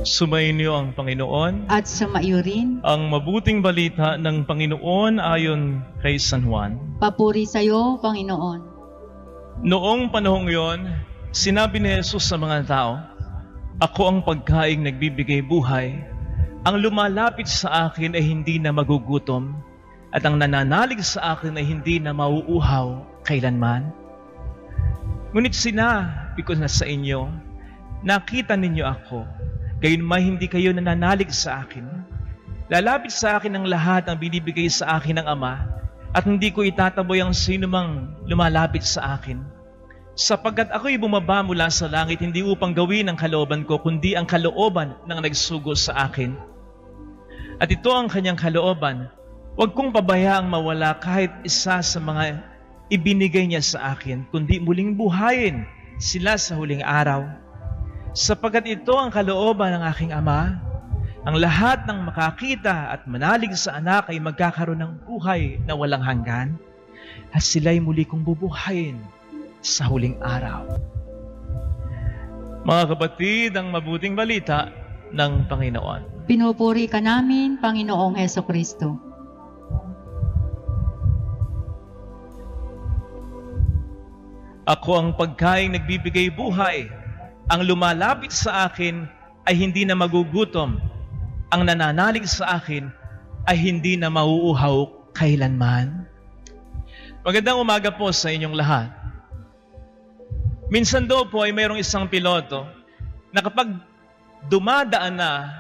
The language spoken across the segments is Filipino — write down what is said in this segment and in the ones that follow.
Sumainyo ang Panginoon at sumaiyo rin ang mabuting balita ng Panginoon ayon kay San Juan. Papuri sa iyo, Panginoon. Noong panahong yon, sinabi ni Jesus sa mga tao, "Ako ang pagkaing nagbibigay buhay. Ang lumalapit sa akin ay hindi na magugutom, at ang nananalig sa akin ay hindi na mauuhaw kailanman. Ngunit sinabi ko na sa inyo, nakita ninyo ako, gayunmay hindi kayo nananalig sa akin. Lalapit sa akin ang lahat ang binibigay sa akin ng Ama, at hindi ko itataboy ang sino mang lumalapit sa akin. Sapagkat ako'y bumaba mula sa langit, hindi upang gawin ang kalooban ko, kundi ang kalooban ng nagsugo sa akin. At ito ang kanyang kalooban, huwag kong pabayaang mawala kahit isa sa mga ibinigay niya sa akin, kundi muling buhayin sila sa huling araw. Sapagkat ito ang kalooban ng aking Ama, ang lahat ng makakita at manalig sa anak ay magkakaroon ng buhay na walang hanggan, at sila'y muli kong bubuhayin sa huling araw." Mga kapatid, ang mabuting balita ng Panginoon. Pinupuri ka namin, Panginoong Hesukristo. Ako ang pagkaing nagbibigay buhay. Ang lumalapit sa akin ay hindi na magugutom. Ang nananalig sa akin ay hindi na mauuhaw kailanman. Magandang umaga po sa inyong lahat. Minsan daw po ay mayroong isang piloto na kapag dumadaan na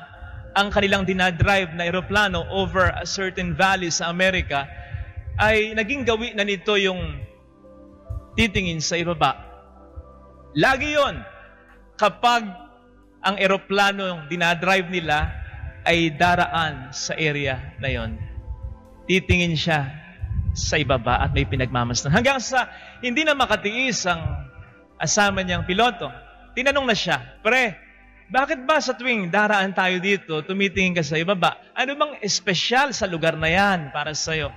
ang kanilang dinadrive na eroplano over a certain valley sa Amerika, ay naging gawi na nito yung titingin sa ibaba. Lagi yon kapag ang eroplano dinadrive nila ay daraan sa area na yon. Titingin siya sa ibaba at may pinagmamasdan. Hanggang sa hindi na makatiis ang asama niyang piloto. Tinanong na siya, "Pre, bakit ba sa tuwing daraan tayo dito, tumitingin ka sa ibaba? Ano bang espesyal sa lugar na yan para sa'yo?"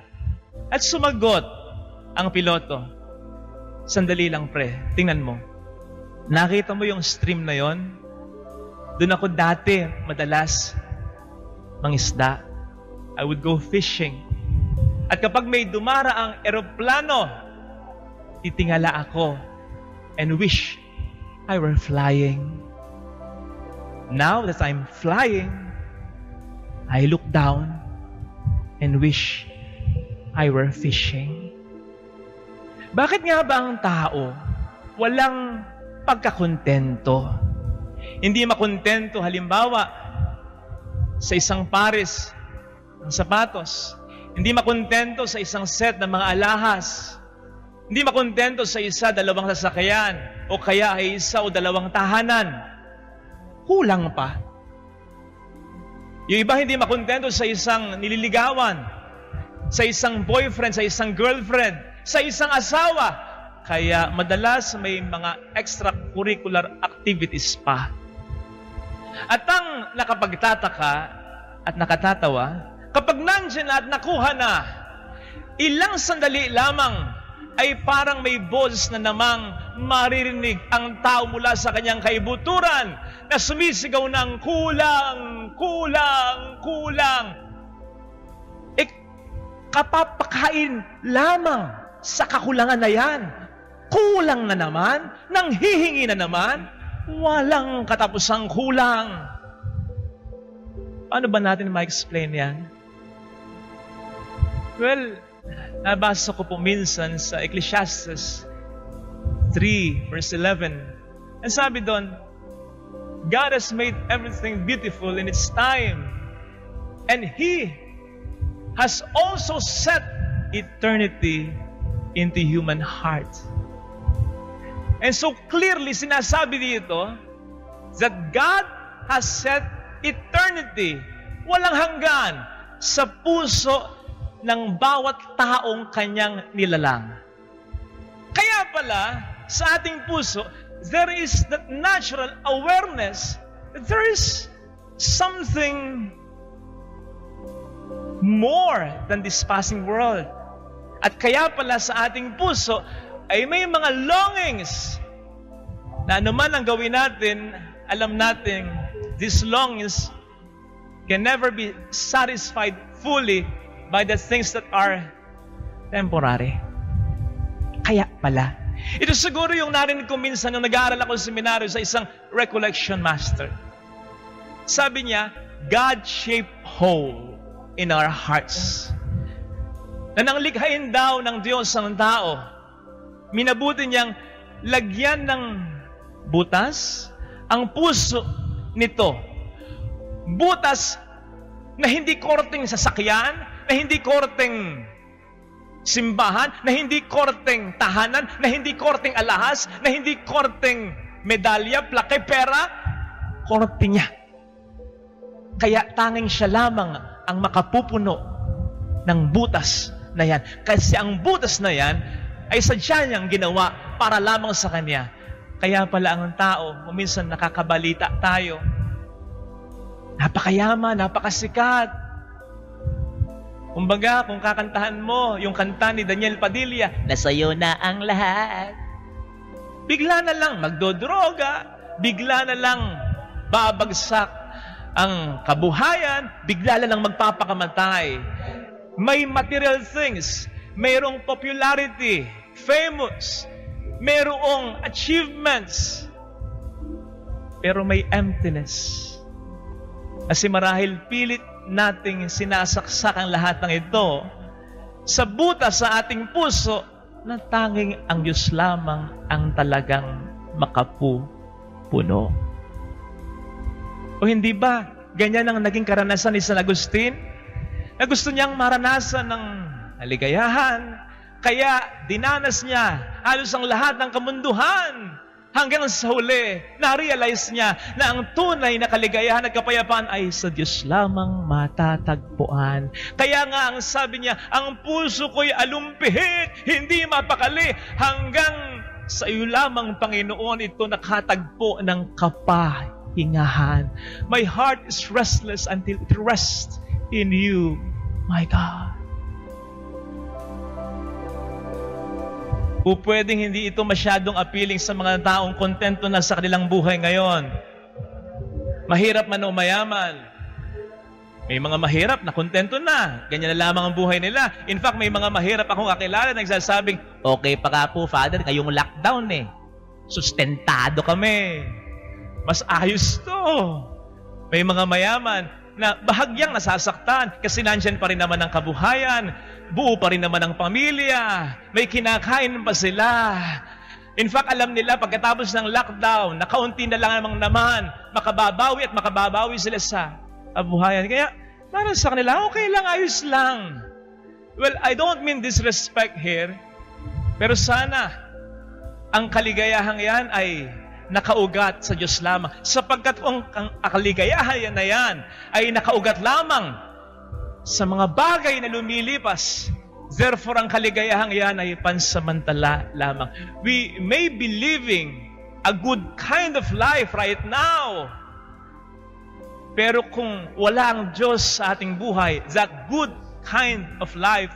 At sumagot ang piloto, "Sandali lang, pre, tingnan mo. Nakita mo yung stream na yon? Doon ako dati madalas mangisda. I would go fishing. At kapag may dumaraang eroplano, titingala ako and wish I were flying. Now that I'm flying, I look down and wish I were fishing." Bakit nga ba ang tao walang pagkakontento? Hindi makontento halimbawa sa isang pares ng sapatos. Hindi makontento sa isang set ng mga alahas. Hindi makontento sa isa, dalawang sasakyan, o kaya ay isa o dalawang tahanan. Kulang pa. Yung iba hindi makontento sa isang nililigawan, sa isang boyfriend, sa isang girlfriend, sa isang asawa. Kaya madalas may mga extracurricular activities pa. At ang nakapagtataka at nakatatawa, kapag nandiyan na at nakuha na, ilang sandali lamang ay parang may boses na namang maririnig ang tao mula sa kanyang kaibuturan na sumisigaw ng kulang, kulang, kulang. Kapapakain lamang sa kakulangan na yan. Kulang na naman, nanghihingi na naman, walang katapusang kulang. Paano ba natin ma-explain yan? Well, nabasa ko po minsan sa Ecclesiastes 3 verse 11. And sabi doon, God has made everything beautiful in its time, and He has also set eternity into human heart. And so clearly sinasabi dito that God has set eternity, walang hanggan, sa puso ng bawat taong kanyang nilalang. Kaya pala, sa ating puso, there is that natural awareness that there is something more than this passing world. At kaya pala sa ating puso ay may mga longings na anuman ang gawin natin, alam natin these longings can never be satisfied fully by the things that are temporary. Kaya pala. Ito siguro yung narinig ko minsan nung nag-aaral ako sa seminaryo sa isang recollection master. Sabi niya, God-shaped hole in our hearts. Na nang likhain daw ng Diyos ang tao, minabuti niyang lagyan ng butas ang puso nito. Butas na hindi korteng sasakyan, na hindi korteng simbahan, na hindi korteng tahanan, na hindi korteng alahas, na hindi korteng medalya, plake, pera, korte niya. Kaya tanging siya lamang ang makapupuno ng butas na yan. Kasi ang butas na yan ay sadya niyang ginawa para lamang sa Kanya. Kaya pala ang tao, minsan nakakabalita tayo, napakayaman, napakasikat. Kumbaga, kung kakantahan mo yung kanta ni Daniel Padilla, nasayo na ang lahat. Bigla na lang magdodroga, bigla na lang babagsak ang kabuhayan, bigla na lang magpapakamatay. May material things, mayroong popularity, famous, mayroong achievements, pero may emptiness. Kasi marahil pilit nating sinasaksak ang lahat ng ito sa butas sa ating puso na tanging ang Diyos lamang ang talagang makapupuno. O hindi ba ganyan ang naging karanasan ni San Agustin? Na gusto niyang maranasan ng kaligayahan, kaya dinanas niya halos ang lahat ng kamunduhan hanggang sa huli, na-realize niya na ang tunay na kaligayahan at kapayapaan ay sa Diyos lamang matatagpuan. Kaya nga ang sabi niya, ang puso ko'y alumpihit, hindi mapakali, hanggang sa iyo lamang, Panginoon, ito nakatagpo ng kapahingahan. My heart is restless until it rests in you, my God. O pwedeng hindi ito masyadong appealing sa mga taong kontento na sa kanilang buhay ngayon. Mahirap man o mayaman. May mga mahirap na kontento na. Ganyan na lamang ang buhay nila. In fact, may mga mahirap akong kakilala na nagsasabing, okay pa ka po, Father, ngayong lockdown eh. Sustentado kami. Mas ayos to. May mga mayaman na bahagyang nasasaktan kasi nandyan pa rin naman ang kabuhayan. Buo pa rin naman ang pamilya. May kinakain pa sila. In fact, alam nila pagkatapos ng lockdown, na kaunti na lang naman makababawi at makababawi sila sa kabuhayan. Kaya, para sa kanila, okay lang, ayos lang. Well, I don't mean disrespect here, pero sana ang kaligayahang yan ay nakaugat sa Diyos lamang. Sapagkat ang kaligayahan na yan ay nakaugat lamang sa mga bagay na lumilipas. Therefore, ang kaligayahang yan ay pansamantala lamang. We may be living a good kind of life right now. Pero kung wala ang Diyos sa ating buhay, that good kind of life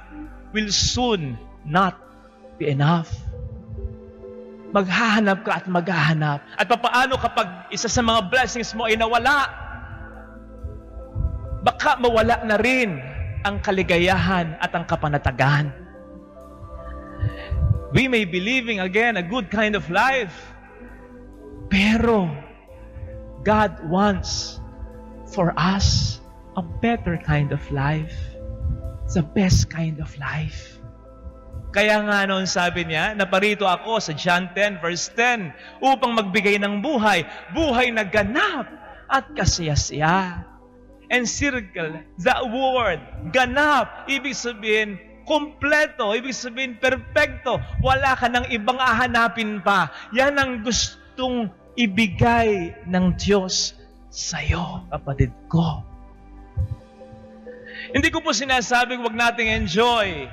will soon not be enough. Maghahanap ka at maghahanap. At papaano kapag isa sa mga blessings mo ay nawala? Baka mawala na rin ang kaligayahan at ang kapanatagan. We may be living again a good kind of life, pero God wants for us a better kind of life, the best kind of life. Kaya nga noon sabi niya, naparito ako sa John 10 verse 10 upang magbigay ng buhay, buhay na ganap at kasiyasiya. And circle the word, ganap, ibig sabihin, kompleto, ibig sabihin, perpekto. Wala ka nang ibang hahanapin pa. Yan ang gustong ibigay ng Diyos sa'yo, kapatid ko. Hindi ko po sinasabing huwag nating enjoy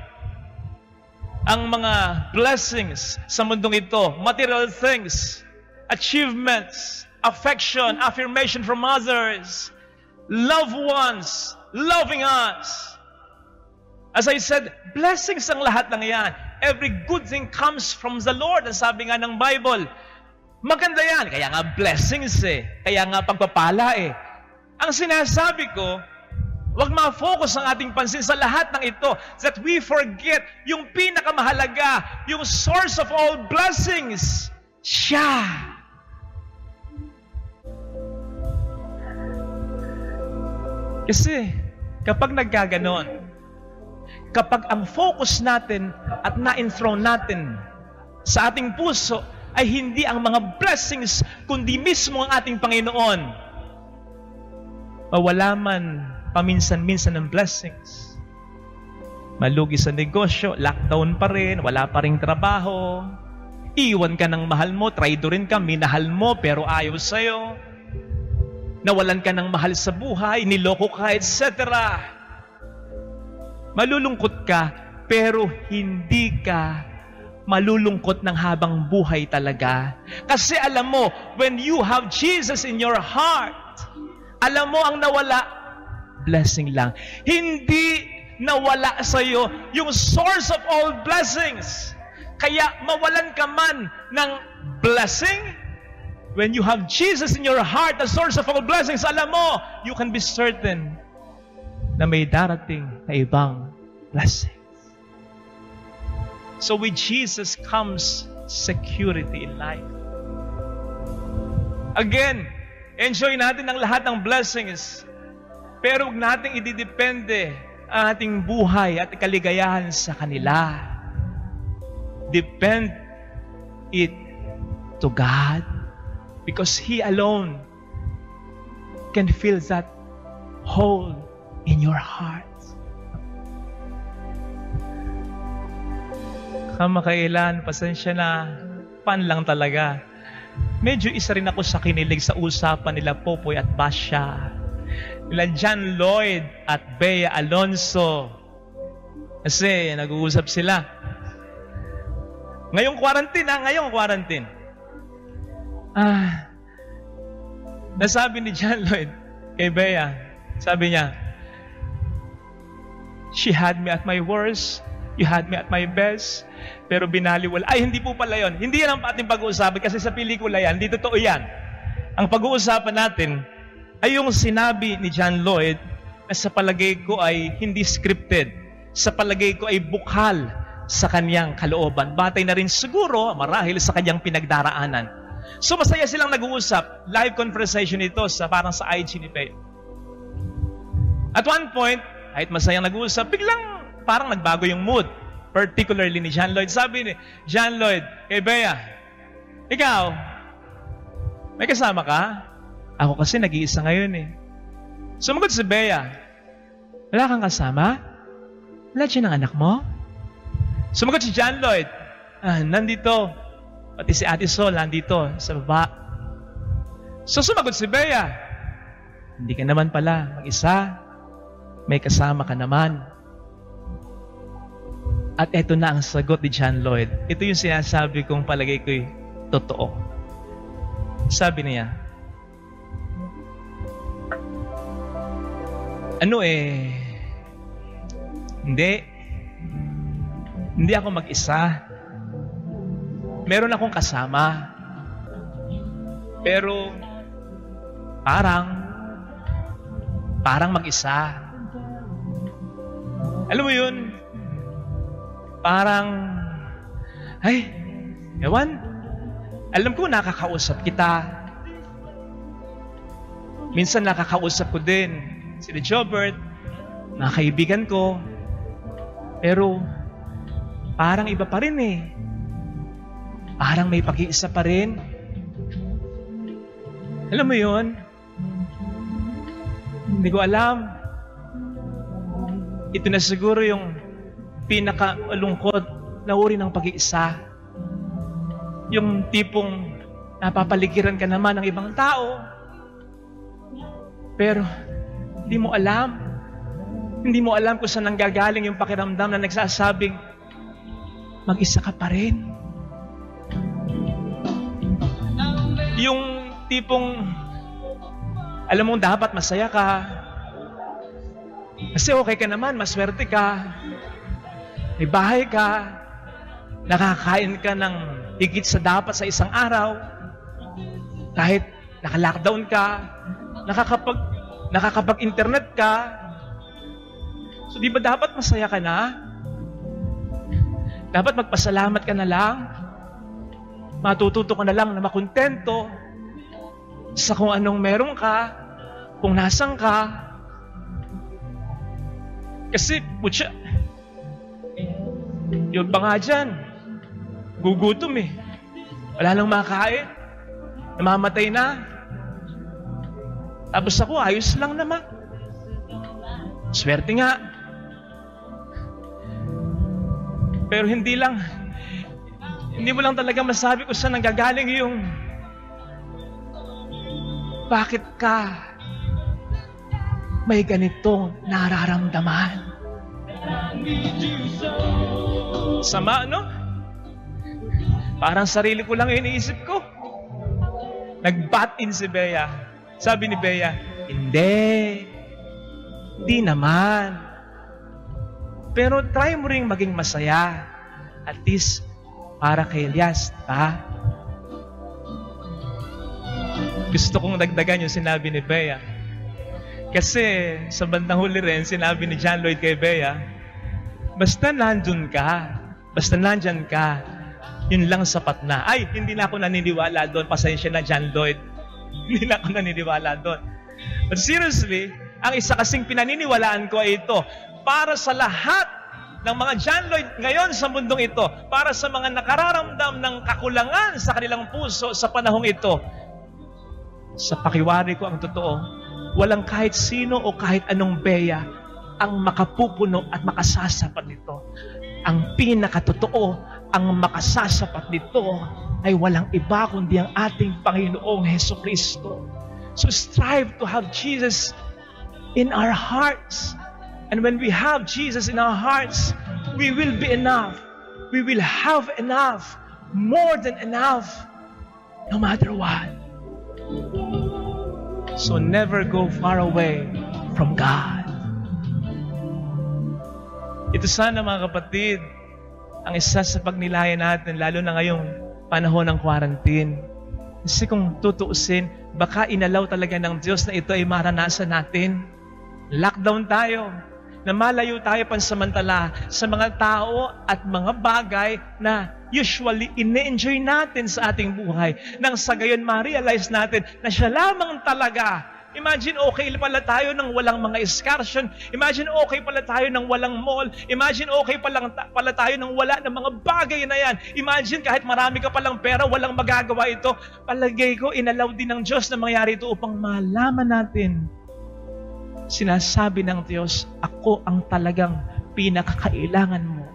ang mga blessings sa mundong ito, material things, achievements, affection, affirmation from others, loved ones, loving us. As I said, blessings ang lahat ng yan. Every good thing comes from the Lord. Ang sabi nga ng Bible, Maganda yan. Kaya nga blessings eh. Kaya nga pagpapala eh. Ang sinasabi ko, huwag ma-focus ang ating pansin sa lahat ng ito that we forget yung pinakamahalaga, yung source of all blessings. Siya. Kasi kapag nagkaganon, kapag ang focus natin at na-enthrone natin sa ating puso ay hindi ang mga blessings, kundi mismo ang ating Panginoon, mawala man paminsan-minsan ng blessings. Malugi sa negosyo, lockdown pa rin, wala pa ring trabaho, iwan ka ng mahal mo, traidorin ka, minahal mo pero ayaw sa'yo, nawalan ka ng mahal sa buhay, niloko ka, etc. Malulungkot ka, pero hindi ka malulungkot ng habang buhay talaga. Kasi alam mo, when you have Jesus in your heart, alam mo ang nawala, blessing lang. Hindi nawala sa iyo yung source of all blessings. Kaya mawalan ka man ng blessing, when you have Jesus in your heart, the source of all blessings, alam mo, you can be certain na may darating na ibang blessing. So with Jesus comes security in life. Again, enjoy natin ang lahat ng blessings, pero huwag nating ididepende ang ating buhay at kaligayahan sa kanila. Depend it to God, because He alone can fill that hole in your heart. Kamakailan, pasensya na, pan lang talaga. Medyo isa rin ako sa kinilig sa usapan nila Popoy at Basha, nila John Lloyd at Bea Alonso. Kasi nag-uusap sila. Ngayong quarantine. Nasabi ni John Lloyd kay Bea, sabi niya, she had me at my worst, you had me at my best, pero binaliwala. Ay, hindi po pala yun. Hindi yan ang ating pag-uusapan kasi sa pelikula yan, hindi totoo yan. Ang pag-uusapan natin ay yung sinabi ni John Lloyd na sa palagay ko ay hindi scripted. Sa palagay ko ay bukhal sa kanyang kalooban. Batay na rin siguro marahil sa kanyang pinagdaraanan. So masaya silang nag-uusap. Live conversation ito parang sa IG ni Bea. At one point, kahit masayang nag-uusap, biglang parang nagbago yung mood. Particularly ni John Lloyd. Sabi ni John Lloyd kay Bea, ikaw, may kasama ka? Ako kasi nag-iisa ngayon eh. Sumagot si Bea, wala kang kasama? Wala siya ng anak mo? Sumagot si John Lloyd, nandito. Pati si Ate Sol, nandito sa baba. So sumagot si Bea, hindi ka naman pala mag-isa. May kasama ka naman. At eto na ang sagot ni John Lloyd. Ito yung sinasabi kong palagay ko'y totoo. Sabi niya, hindi ako mag-isa. Meron akong kasama. Pero parang mag-isa. Alam mo yun? Parang, ewan, alam ko nakakausap kita. Minsan nakakausap ko din si Jobert, mga kaibigan ko. Pero, parang iba pa rin eh. Parang may pag-iisa pa rin. Alam mo yun? Hindi ko alam. Ito na siguro yung pinaka-malungkot na uri ng pag-iisa. Yung tipong napapaligiran ka naman ng ibang tao, pero hindi mo alam kung saan nanggagaling yung pakiramdam na nagsasabing mag-isa ka pa rin. Yung tipong alam mong dapat masaya ka kasi okay ka naman, maswerte ka, may bahay ka, nakakain ka ng higit sa dapat sa isang araw, Kahit naka-lockdown ka, nakakapag-internet ka, so di ba dapat masaya ka na? Dapat magpasalamat ka na lang. Matututo ka na lang na makontento sa kung anong meron ka, kung nasan ka. Kasi, putya, yun pa nga dyan, gugutom eh. Wala nang makain. Namamatay na. Tapos ako, ayos lang naman. Swerte nga. Pero hindi mo lang talaga masabi kung saan nanggagaling yung bakit ka may ganitong nararamdaman. Sama, no? Parang sarili ko lang iniisip ko. Nag-butt in si Bea. Sabi ni Bea, hindi naman. Pero try mo ring maging masaya. At least, para kay Elias, ha? Gusto kong dagdagan yung sinabi ni Bea. Kasi sa bandang huli rin, sinabi ni John Lloyd kay Bea, basta nandyan ka, yun lang sapat na. Ay, hindi na ako naniniwala doon. Pasensya na, John Lloyd. Hindi na ako naniniwala doon. But seriously, ang isa kasing pinaniniwalaan ko ay ito. Para sa lahat ng mga John Lloyd ngayon sa mundong ito, para sa mga nakararamdam ng kakulangan sa kanilang puso sa panahong ito, sa pakiwari ko ang totoo, walang kahit sino o kahit anong Bea ang makapupuno at makasasapat nito. Ang pinakatotoo, ang makasasapat nito ay walang iba kundi ang ating Panginoong Hesukristo. So strive to have Jesus in our hearts. And when we have Jesus in our hearts, we will be enough. We will have enough, more than enough, no matter what. So never go far away from God. Ito sana mga kapatid, ang isa sa pagnilayan natin, lalo na ngayong panahon ng quarantine. Kasi kung tutuusin, baka inalaw talaga ng Diyos na ito ay maranasan natin. Lockdown tayo, na malayo tayo pansamantala sa mga tao at mga bagay na usually ine-enjoy natin sa ating buhay. Nang sa gayon ma-realize natin na siya lamang talaga. Imagine okay pala tayo nang walang mga excursion. Imagine okay pala tayo nang walang mall. Imagine okay pala tayo nang wala ng mga bagay na yan. Imagine kahit marami ka palang pera, walang magagawa ito. Palagay ko, inalaw din ng Diyos na mangyari ito upang malaman natin. Sinasabi ng Diyos, ako ang talagang pinakakailangan mo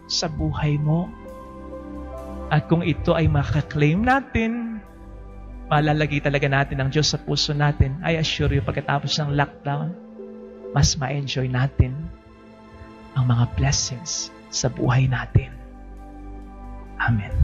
sa buhay mo. At kung ito ay makaklaim natin, malalagay talaga natin ang Diyos sa puso natin. I assure you, pagkatapos ng lockdown, mas ma-enjoy natin ang mga blessings sa buhay natin. Amen.